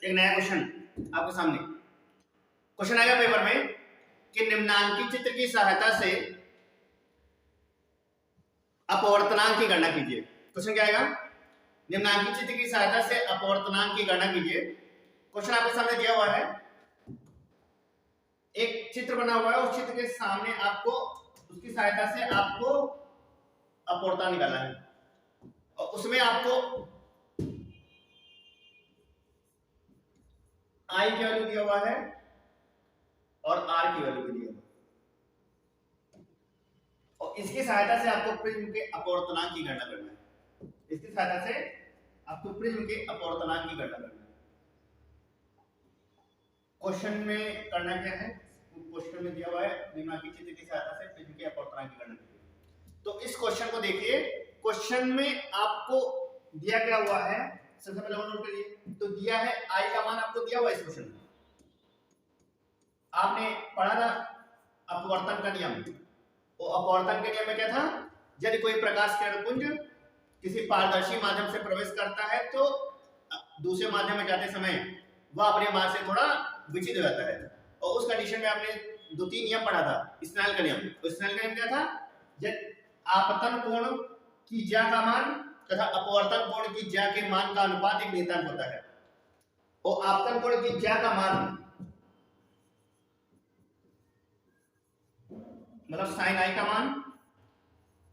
एक नया क्वेश्चन आपके सामने। क्वेश्चन आएगा पेपर में कि निम्नांकित चित्र की सहायता से अपवर्तनांक की गणना कीजिए। क्वेश्चन क्या आएगा? निम्नांकित चित्र की सहायता से अपवर्तनांक की गणना कीजिए। क्वेश्चन आपके सामने दिया हुआ है, एक चित्र बना हुआ है, उस चित्र के सामने आपको उसकी सहायता से आपको अपवर्तनांक निकालना है और उसमें आपको आई की वैल्यू दिया हुआ है और आर की वैल्यू भी दिया हुआ है और इसकी सहायता से आपको प्रिज्म के अपवर्तनांक की गणना करना है। इसकी सहायता से आपको प्रिज्म के अपवर्तनांक की गणना करना है। क्वेश्चन में करना क्या है? क्वेश्चन में दिया हुआ है निम्नांकित चित्र की सहायता से प्रिज्म के अपवर्तनांक की गणना कीजिए। तो इस क्वेश्चन को देखिए, क्वेश्चन में आपको दिया क्या हुआ है, सबसे पहले नोट करिए। तो दिया है आई का मान आपको दिया हुआ है इस क्वेश्चन में। आपने पढ़ा था अपवर्तन का नियम। वो अपवर्तन के नियम में क्या था? यदि कोई प्रकाश किरण पुंज किसी पारदर्शी माध्यम से प्रवेश करता है तो दूसरे माध्यम में जाते समय वह अपने मार्ग से थोड़ा विचलित हो जाता है। और उस कंडीशन में आपने दो तीन नियम पढ़ा था, स्नेल का नियम। तो स्नेल का नियम क्या था? जब आपतन कोण की ज्या का मान तथा अपवर्तन कोण की ज्या के मान का अनुपात एक नियतांक होता है। और आपतन कोण की ज्या का मान मतलब साइन आई का मान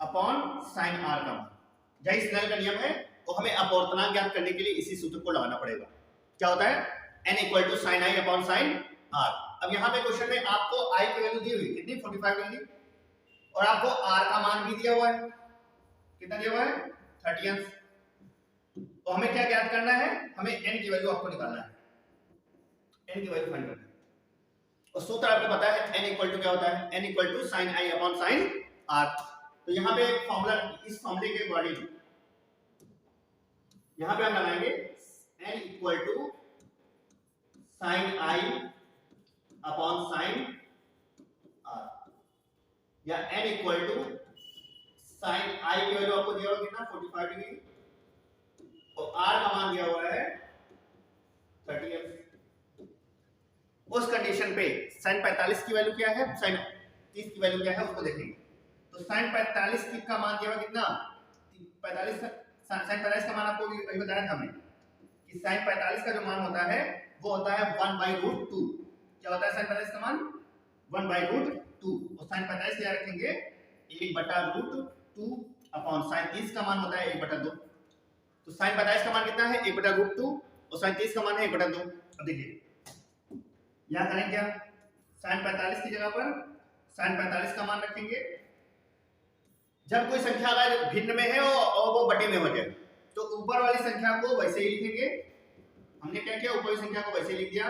अपॉन साइन आर का मान। यही स्नेल का नियम है और हमें अपवर्तनांक ज्ञात करने के लिए इसी सूत्र को लगाना पड़ेगा। क्या होता है? n equal to sine i upon sine r. अब यहाँ पे क्वेश्चन में आपको i की वैल्यू दी हुई कितनी? 45 मिली और आपको r का मान भी दिया हुआ है। कितना दिया हुआ है? 30 अंश। तो हमें क्या ज्ञात करना है? हमें n की वैल्यू आपको निकालना है, n की वैल्यू फाइंड करना है। और सूत्र आपको पता है n इक्वल टू क्या होता है? n equal to sine i upon sine r. तो यहाँ पे एक फॉर्मूला, इस फॉर्मूले के अकॉर्डिंग यहाँ पे हम लगाएंगे n equal to sine i upon sine r या n equal to sine i की वैल्यू आपको दिया हुआ कितना? 45 डिग्री और r का मान दिया हुआ है 30। उस कंडीशन पे sin 45 की वैल्यू क्या है, sin 30 की वैल्यू क्या है उसको देखेंगे। तो sin 45 का मान दिया हुआ कितना? 45। sin 45 का मान आपको अभी बताया था हमने कि sin 45 का जो मान होता है वो होता है 1/√2। क्या होता है sin 45 का मान? 1/√2। और sin 45 क्या रखेंगे? 1/√2 अपॉन sin 30 का मान होता है 1/2। तो sin 45 का मान कितना है? 1/√2 और sin 30 का मान है 1/2। अब देखिए यहाँ करें क्या? sin 45 की जगह पर sin 45 का मान रखेंगे। जब कोई संख्या अगर भिन्न में है और वो बटे में हो जाए तो ऊपर वाली संख्या को वैसे ही लिखेंगे। हमने क्या किया? ऊपर वाली संख्या को वैसे लिख दिया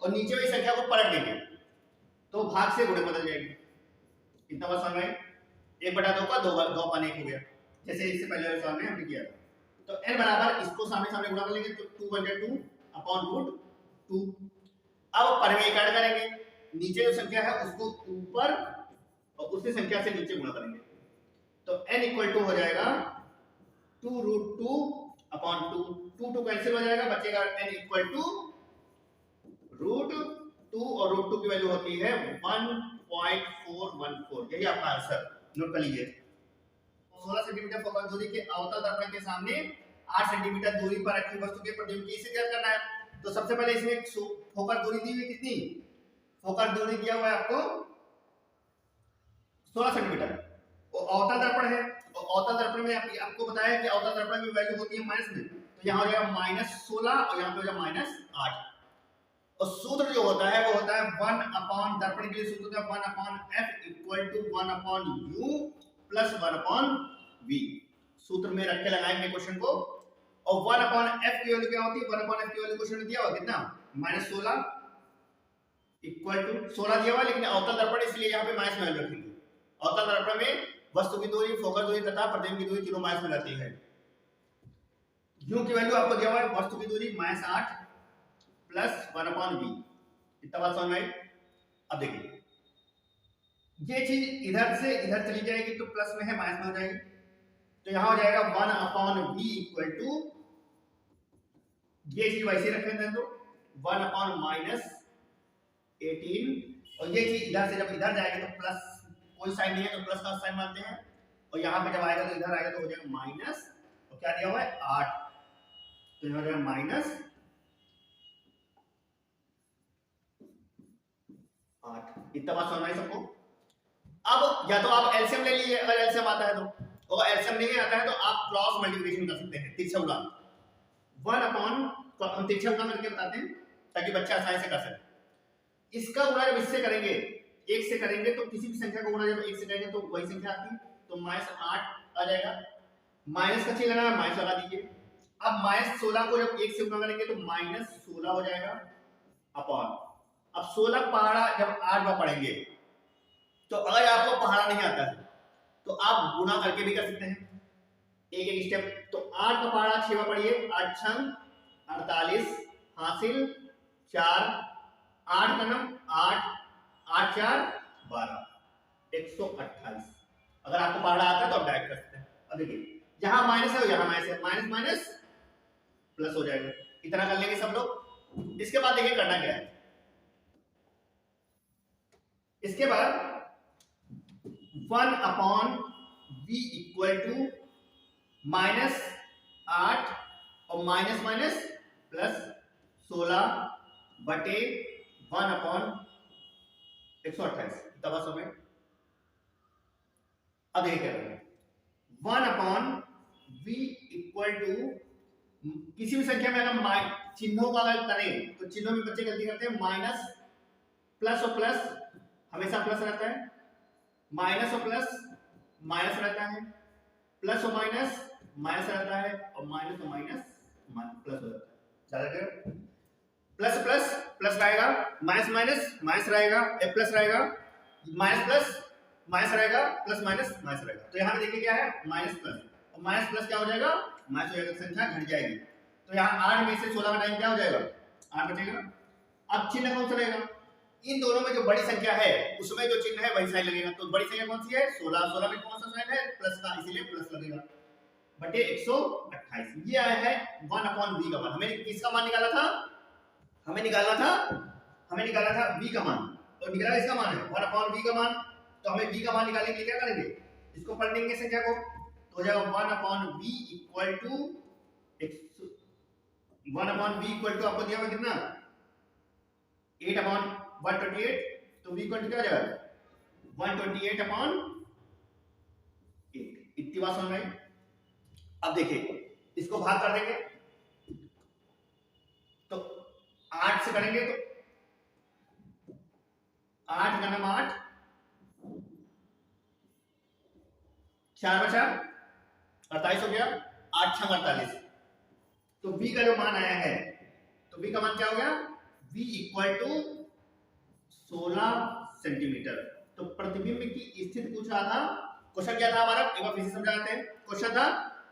और नीचे वाली संख्या को पलट देंगे तो भाग से गुणे बदल जाएगी। कितना बार समझ में? 1/2 का 2 पाने 1 हो गया, जैसे इससे पहले वाले सवाल में हमने किया था। तो n बराबर इसको सामने सामने गुणा कर लेंगे तो 2/2 अपॉन √2। अब परमीकरण करेंगे, नीचे जो संख्या है उसको ऊपर और उसी संख्या से नीचे गुणा करेंगे। तो n इक्वल टू हो जाएगा 2√2 अपॉन 2 कैंसिल हो जाएगा, बचेगा n इक्वल टू √2 और √2 की वैल्यू होती है 1.414। यही आपका आंसर, नोट कर लीजिए। 16 सेंटीमीटर फोकस दूरी के अवतल दर्पण के सामने 8 सेंटीमीटर दूरी पर रखी वस्तु के प्रतिबिंब की इसे ज्ञात करना है। तो सबसे पहले इसमें फोकस दूरी दी हुई कितनी? फोकस दूरी दिया हुआ है आपको 16 सेंटीमीटर और अवतल दर्पण है। और अवतल दर्पण में आपको बताया कि अवतल दर्पण की वैल्यू होती है माइनस में, तो यहाँ हो जाएगा -16 और यहाँ पे हो जाएगा -8। और सूत्र जो होता है वो होता है 1 अपॉन दर्पण के लिए सूत्र होता है 1 upon f equal to 1 upon u plus 1 upon v। सूत्र में रख के लगाएंगे क्वेश्चन को। और 1 अपॉन f की वैल्यू क्या होती है? 1 अपॉन f की वैल्यू क्वेश्चन में दिया हुआ कितना? -16 इक्वल टू 16 दिया हुआ, लेकिन अवतल दर्पण इसलिए यहाँ पे माइनस में रखेंगे। अवतल दर्पण में वस्तु की दूरी, फोकस दूरी तथा प्रतिबिंब की दूरी तीनों माइनस में रहती है। u की वैल्यू आपको दिया हुआ है वस्तु की दूरी -8 प्लस 1 अपॉन v। इतना बात समझ में आई? अब देखिए ये चीज इधर से इधर चली जाएगी तो प्लस में है, माइनस में हो जाएगी। तो यहाँ हो जाएगा 1 अपॉन v इक्वल टू, ये चीज वैसे रखें तो 1 अपॉन माइनस 18, और ये चीज इधर से जब इधर जाएगी तो प्लस, कोई साइन नहीं है तो प्लस का साइन मानते हैं, और यहाँ पे जब आएगा तो इधर आएगा तो हो जाएगा माइनस, और क्या दिया हुआ है 8, तो यहाँ हो जाएगा माइनस 8। इतना बात समझ में आई सबको? अब या तो आप एलसीएम ले लीजिए, अगर एलसीएम आता है तो, और एलसीएम नहीं आता है तो आप क्रॉस मल्टीप्लिकेशन कर सकते हैं, तिरछा गुणा 1 अपॉन, तो हम तिरछा गुणा करके बताते हैं ताकि बच्चा आसानी से कर सके। इसका गुणा जब इससे करेंगे, एक से करेंगे तो किसी भी संख्या का गुणा जब एक से करेंगे तो वही संख्या आती है, तो -8 आ जाएगा। माइनस का चिन्ह लगाना, माइनस लगा दीजिए। अब -16 को जब एक से गुणा करेंगे तो -16 हो जाएगा अपॉन, अब 16 पहाड़ा जब 8 बार पढ़ेंगे तो अगर आपको पहाड़ा नहीं आता है तो आप गुणा करके भी कर सकते हैं, एक एक स्टेप। तो 8 का पहाड़ा 6 बार पढ़िए, 8 छंग 48 हासिल 4, 8 का नम 8, 8 4 12, 128। अगर आपको पहाड़ा आता है तो आप डायरेक्ट कर सकते हैं। अब देखिए जहां माइनस है यहां माइनस है, माइनस माइनस प्लस हो जाएगा, इतना कर लेंगे सब लोग। इसके बाद देखिए करना क्या है, इसके बाद 1 अपॉन v इक्वल टू -8 और माइनस माइनस प्लस 16 बटे 1 अपॉन 128। तब समय अब देखिए क्या करेंगे, 1 अपॉन v इक्वल टू, किसी भी संख्या में अगर चिन्हों का अगर करें तो चिन्हों में बच्चे गलती करते हैं, माइनस प्लस और प्लस हमेशा प्लस रहता है, माइनस और प्लस माइनस रहता है, प्लस और माइनस माइनस रहता है, और माइनस और माइनस प्लस हो जाता है। ज्यादा प्लस प्लस प्लस रहेगा, माइनस माइनस माइनस रहेगा, प्लस रहेगा, माइनस प्लस माइनस रहेगा, प्लस माइनस माइनस रहेगा। तो यहाँ पे देखिए क्या है, माइनस प्लस, और माइनस प्लस क्या हो जाएगा, माइनस हो जाएगा, संख्या घट जाएगी। तो यहाँ 8 में से 16 घटाएंगे क्या हो जाएगा, 8 बचेगा। अब चिन्ह कौन सा रहेगा, इन दोनों में जो बड़ी संख्या है उसमें जो चिन्ह है वही साइन लगेगा। तो बड़ी संख्या कौन सी है, 16, 16 में कौन सा साइन है, प्लस का, इसीलिए प्लस लगेगा बटे 128। ये आया है 1 अपॉन v का मान। हमें किसका मान निकाला था, हमें निकाला था v का मान, तो निकला इसका मान है 1 अपॉन v का मान। तो हमें v का मान निकालने के लिए क्या करेंगे, इसको पलट देंगे संख्या को, तो हो जाएगा 1 upon v equal to 1 upon v equal to आपको दिया हुआ कितना, 8 अपॉन 128, तो v इक्वल टू क्या हो जाएगा 128 अपॉन 8। इतनी बात समझ में आई? अब देखिए इसको भाग कर देंगे, तो 8 से करेंगे तो 8 का 8, 4 बचा 48 हो गया, 8 6 48। तो v का जो मान आया है, तो v का मान क्या हो गया, v इक्वल टू 16 सेंटीमीटर। तो प्रतिबिंब की स्थिति पूछ रहा था, क्वेश्चन क्या था हमारा, एक बार फिर से समझाते हैं। क्वेश्चन था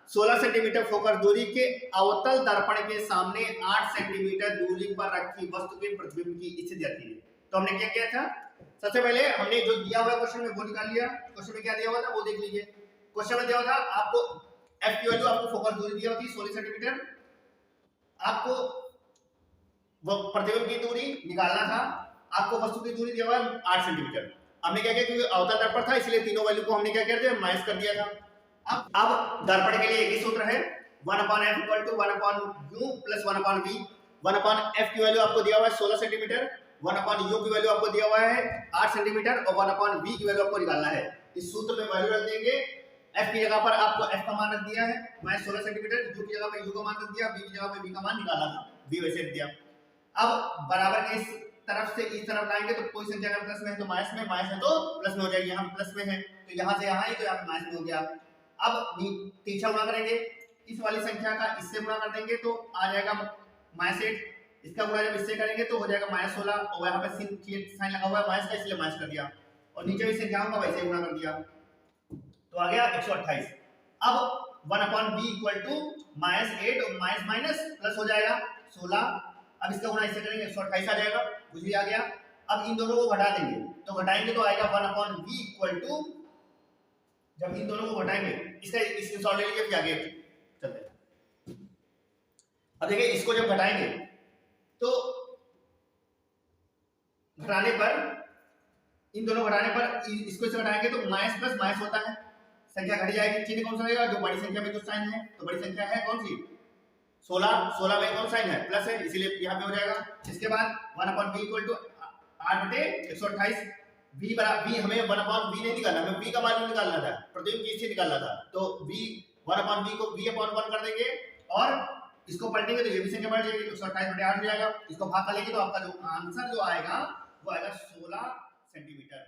16 सेंटीमीटर फोकस दूरी के अवतल दर्पण के सामने 8 सेंटीमीटर दूरी पर रखी वस्तु के प्रतिबिंब की स्थिति आती है। तो हमने क्या किया था, सबसे पहले हमने जो दिया हुआ क्वेश्चन में वो निकाल लिया। क्वेश्चन में क्या दिया हुआ था वो देख लीजिए। क्वेश्चन में दिया हुआ था आपको f की वैल्यू, आपको फोकस दूरी दिया होती है 16 सेंटीमीटर, आपको वो प्रतिबिंब की दूरी निकालना था, आपको वस्तु की दूरी दिया हुआ है 8 सेंटीमीटर। हमने क्या किया, क्योंकि अवतल दर्पण था इसलिए तीनों वैल्यू को हमने क्या कर दिया, माइनस कर दिया था। अब दर्पण के लिए एक ही सूत्र है, 1/f equal to 1/u plus 1/v। 1/f की वैल्यू आपको दिया हुआ है 16 सेंटीमीटर, 1/u की वैल्यू आपको दिया हुआ है 8 सेंटीमीटर, और 1/v की वैल्यू आपको निकालना है। इस सूत्र में वैल्यू रख देंगे, f की जगह पर आपको f का मान रख दिया है -16 सेंटीमीटर, u की जगह पर u का मान रख दिया, v की जगह पर v का मान निकाला था, v वैसे रख दिया। अब बराबर के इस तरफ से इस तरफ लाएंगे तो कोई संख्या अगर प्लस में है तो माइनस में, माइनस है तो प्लस में हो जाएगी। यहाँ प्लस में है तो यहाँ से यहाँ ही, तो यहाँ माइनस में हो गया। अब तीसरा गुणा करेंगे, इस वाली संख्या का इससे गुणा कर देंगे तो आ जाएगा -8, इसका गुणा जब इससे करेंगे तो हो जाएगा -16, और यहाँ पे साइन लगा हुआ है माइनस का इसलिए माइनस कर दिया, और नीचे भी संख्याओं का वैसे गुणा कर दिया तो आ गया 128। अब 1/v इक्वल टू -8 और माइनस माइनस प्लस हो जाएगा 16। अब इसका गुणा इससे करेंगे 128 आ जाएगा, कुछ भी आ गया। अब इन दोनों को घटा देंगे, तो घटाएंगे तो आएगा 1/v इक्वल टू, जब इन दोनों को घटाएंगे इसका स्क्रीनशॉट ले लीजिए, फिर आगे चलते हैं। अब देखिए इसको जब घटाएंगे तो घटाने पर, इन दोनों घटाने पर इसको इससे घटाएंगे तो माइनस प्लस माइनस होता है, संख्या घट जाएगी, चिन्ह कौन सा रहेगा, जो बड़ी संख्या में जो साइन है, तो बड़ी संख्या है कौन सी 16, 16 में कौन साइन है प्लस है, इसीलिए यहाँ पे हो जाएगा। इसके बाद 1/v इक्वल टू 8/128, v बराबर v, हमें 1/v नहीं निकालना, हमें v का वैल्यू निकालना था, प्रतिबिंब की स्थिति निकालना था, तो v 1/v को v/1 कर देंगे और इसको पलटेंगे तो ये भी संख्या बढ़ जाएगी, 128/8 हो जाएगा। इसको भाग कर लेंगे तो आपका जो आंसर जो आएगा वो आएगा 16 सेंटीमीटर।